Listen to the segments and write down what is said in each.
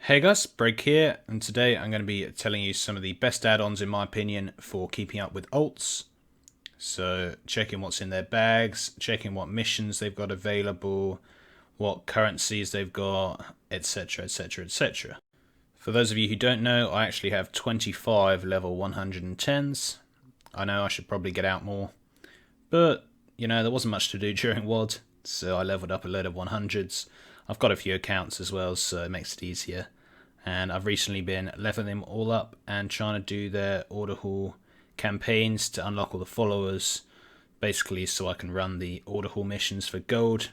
Hey guys, Brig here, and today I'm going to be telling you some of the best add-ons in my opinion for keeping up with alts. So checking what's in their bags, checking what missions they've got available, what currencies they've got, etc, etc, etc. For those of you who don't know, I actually have 25 level 110s. I know I should probably get out more, but there wasn't much to do during WOD, so I leveled up a load of 100s. I've got a few accounts as well, so it makes it easier. And I've recently been leveling them all up and trying to do their order hall campaigns to unlock all the followers, basically so I can run the order hall missions for gold,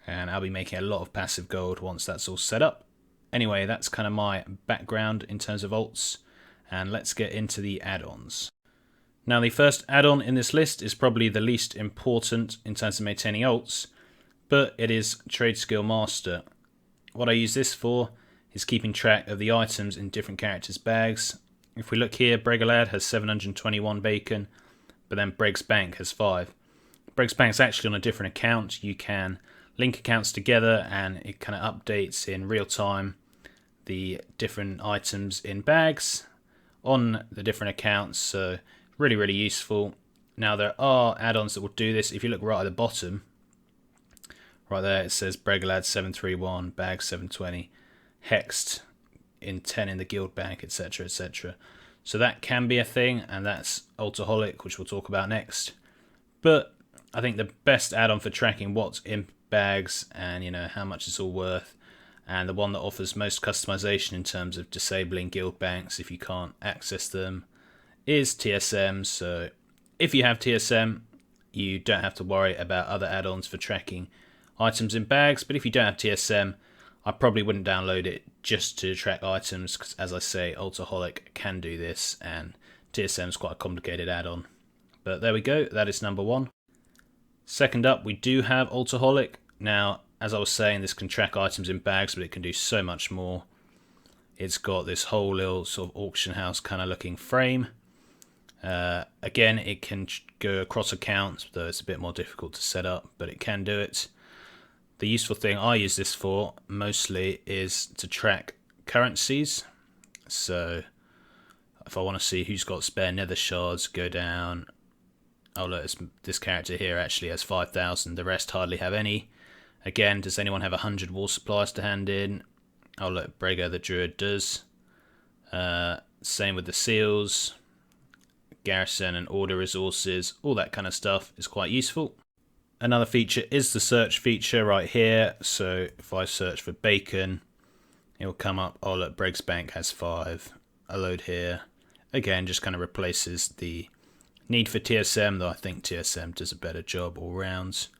and I'll be making a lot of passive gold once that's all set up. Anyway, that's kind of my background in terms of alts, and let's get into the add-ons. Now, the first add-on in this list is probably the least important in terms of maintaining alts, but it is Trade Skill Master. What I use this for is keeping track of the items in different characters' bags. If we look here, Bregalad has 721 bacon, but then Breg's Bank has 5. Breg's Bank's actually on a different account. You can link accounts together and it kind of updates in real time the different items in bags on the different accounts, so really useful. Now there are add-ons that will do this. If you look right at the bottom, right there it says Bregalad 731, bag 720. Hexed in 10 in the guild bank, etc, etc. So that can be a thing, and that's Altaholic, which we'll talk about next. But I think the best add-on for tracking what's in bags and how much it's all worth, and the one that offers most customization in terms of disabling guild banks if you can't access them, is TSM. So if you have TSM, you don't have to worry about other add-ons for tracking items in bags. But if you don't have TSM, I probably wouldn't download it just to track items, because as I say, Altaholic can do this, and TSM is quite a complicated add-on. But there we go, that is number one. Second up, we do have Altaholic. Now, as I was saying, this can track items in bags, but it can do so much more. It's got this whole little sort of auction house kind of looking frame. Again, it can go across accounts, though it's a bit more difficult to set up, but it can do it. The useful thing I use this for mostly is to track currencies. So if I want to see who's got spare nether shards, go down. Oh look, this character here actually has 5,000, the rest hardly have any. Again, does anyone have 100 wall supplies to hand in? Oh look, Brega the Druid does. Same with the seals, garrison and order resources, all that kind of stuff is quite useful. Another feature is the search feature right here. So if I search for bacon, it will come up, oh look, Breg's Bank has 5. I load here. Again, just kind of replaces the need for TSM, though I think TSM does a better job all rounds.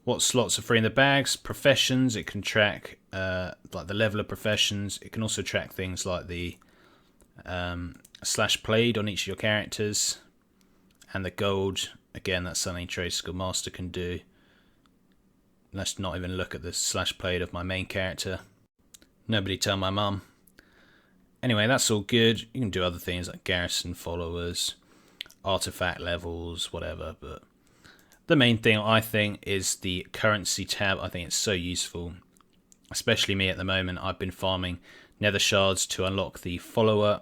What slots are free in the bags? Professions, it can track like the level of professions. It can also track things like the slash played on each of your characters, and the gold. Again, that's something Trade Skill Master can do. Let's not even look at the slash played of my main character. Nobody tell my mum. Anyway, that's all good. You can do other things like garrison followers, artifact levels, whatever. But the main thing I think is the currency tab. I think it's so useful. Especially me at the moment. I've been farming nether shards to unlock the follower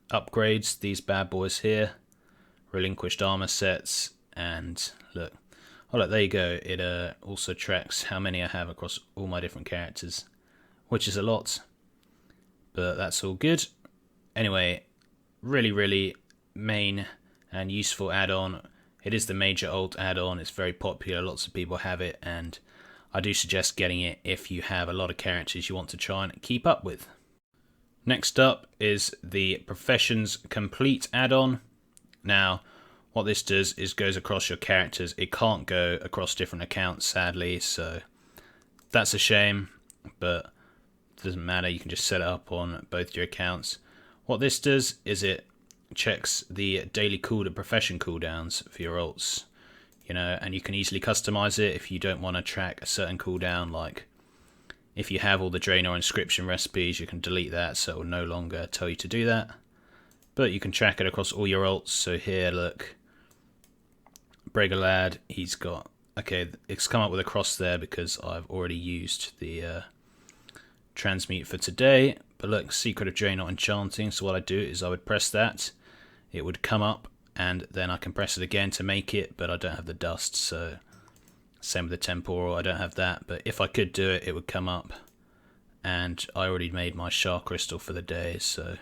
upgrades. These bad boys here. Relinquished armor sets. And look, oh look, there you go. It also tracks how many I have across all my different characters, which is a lot, but that's all good. Anyway, really main and useful add-on. It is the major alt add-on. It's very popular. Lots of people have it, and I do suggest getting it if you have a lot of characters you want to try and keep up with. Next up is the Professions Complete add-on. Now, what this does is goes across your characters. It can't go across different accounts, sadly, so that's a shame, but it doesn't matter. You can just set it up on both your accounts. What this does is it checks the daily profession cooldowns for your alts, and you can easily customize it if you don't want to track a certain cooldown. Like if you have all the Draenor inscription recipes, you can delete that, so it will no longer tell you to do that. But you can track it across all your alts. So here, look, Bregalad, he's got, okay, it's come up with a cross there because I've already used the transmute for today. But look, Secret of Jay not enchanting, so what I do is I would press that, it would come up, and then I can press it again to make it, but I don't have the dust, so same with the temporal, I don't have that, but if I could do it, it would come up, and I already made my Shar Crystal for the day, so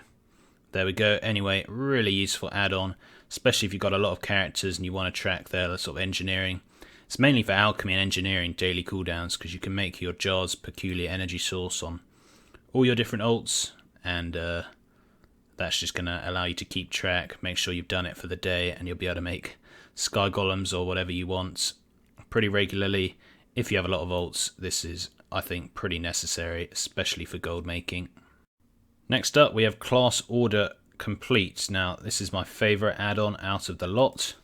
there we go. Anyway, really useful add-on, especially if you've got a lot of characters and you want to track their sort of engineering. It's mainly for alchemy and engineering daily cooldowns, because you can make your Jar's peculiar energy source on all your different ults, and that's just going to allow you to keep track, make sure you've done it for the day, and you'll be able to make Sky Golems or whatever you want pretty regularly. If you have a lot of ults, this is, I think, pretty necessary, especially for gold making. Next up, we have Class Order Complete. Now, this is my favourite add-on out of the lot.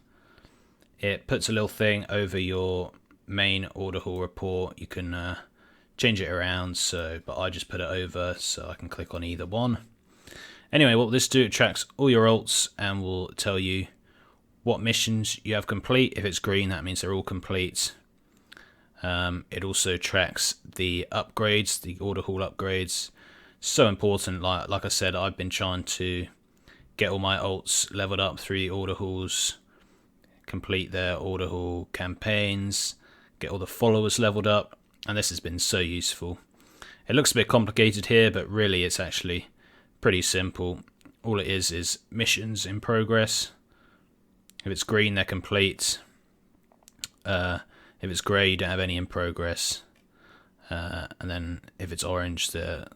It puts a little thing over your main order hall report. You can change it around, but I just put it over so I can click on either one. Anyway, what will this do? It tracks all your ults and will tell you what missions you have complete. If it's green, that means they're all complete. It also tracks the upgrades, the order hall upgrades. So important. Like I said, I've been trying to get all my ults leveled up through the order halls, complete their order hall campaigns, get all the followers leveled up, and this has been so useful. It looks a bit complicated here, but really it's actually pretty simple. All it is missions in progress. If it's green, they're complete. If it's grey, you don't have any in progress. And then if it's orange, they're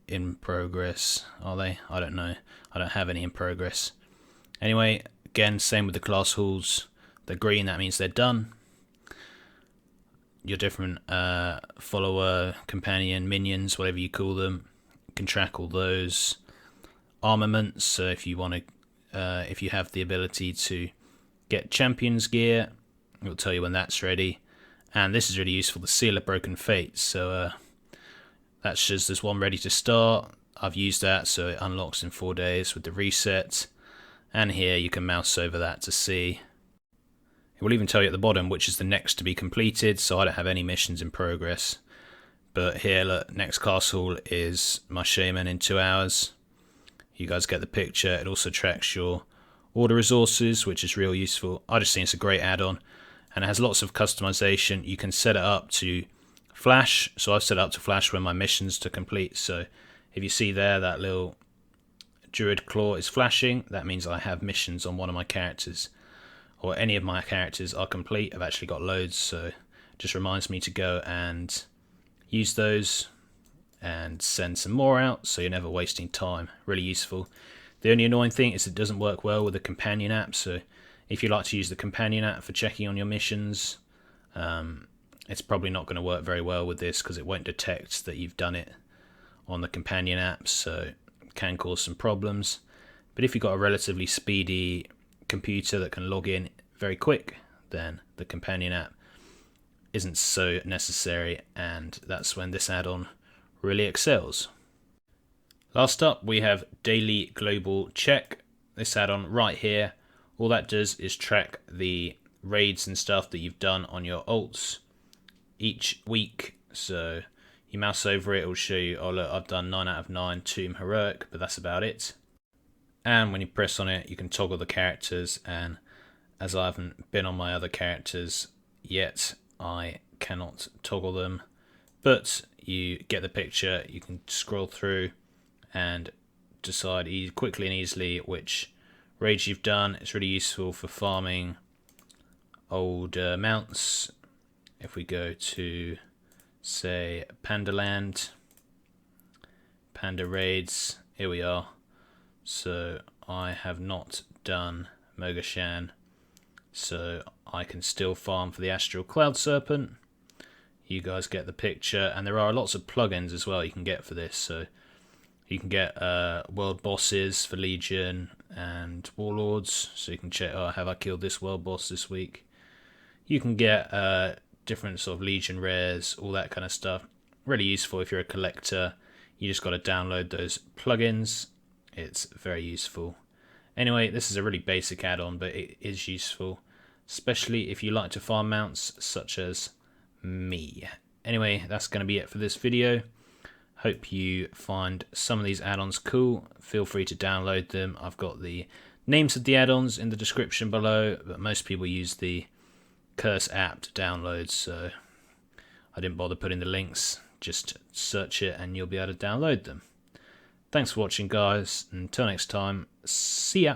in progress. Are they? I don't know. I don't have any in progress. Anyway, again, same with the class halls. They're green, that means they're done. Your different follower, companion, minions, whatever you call them, you can track all those. Armaments, so if you want to, if you have the ability to get champions gear, it will tell you when that's ready. And this is really useful, the Seal of Broken Fates. So that's just this one ready to start. I've used that, so it unlocks in 4 days with the reset. And here you can mouse over that to see. It will even tell you at the bottom which is the next to be completed, so I don't have any missions in progress. But here, look, next castle is my Shaman in 2 hours. You guys get the picture. It also tracks your order resources, which is real useful. I just think it's a great add-on, and it has lots of customization. You can set it up to flash, so I've set it up to flash when my mission's to complete. So if you see there, that little Druid Claw is flashing, that means I have missions on one of my characters, or any of my characters are complete. I've actually got loads, so it just reminds me to go and use those and send some more out, so you're never wasting time. Really useful. The only annoying thing is it doesn't work well with the companion app, so if you like to use the companion app for checking on your missions, it's probably not going to work very well with this, because it won't detect that you've done it on the companion app, so it can cause some problems. But if you've got a relatively speedy computer that can log in very quick, then the companion app isn't so necessary, and that's when this add-on really excels. Last up, we have Daily Global Check. This add-on right here, all that does is track the raids and stuff that you've done on your ults each week. So you mouse over it, it will show you, oh look, I've done 9 out of 9 Tomb Heroic, but that's about it. And when you press on it, you can toggle the characters, and as I haven't been on my other characters yet, I cannot toggle them. But you get the picture, you can scroll through and decide quickly and easily which raids you've done. It's really useful for farming old mounts. If we go to, say, Pandaland, Panda raids, here we are. So I have not done Mogashan, so I can still farm for the Astral Cloud Serpent. You guys get the picture, and there are lots of plugins as well you can get for this. So you can get world bosses for Legion and Warlords, so you can check, oh, have I killed this world boss this week? You can get different sort of Legion rares, all that kind of stuff. Really useful if you're a collector. You just got to download those plugins. It's very useful. Anyway, this is a really basic add-on, but it is useful, especially if you like to farm mounts such as me. Anyway, that's going to be it for this video. Hope you find some of these add-ons cool. Feel free to download them. I've got the names of the add-ons in the description below, but most people use the Curse app to download, so I didn't bother putting the links. Just search it and you'll be able to download them. Thanks for watching, guys. Until next time, see ya.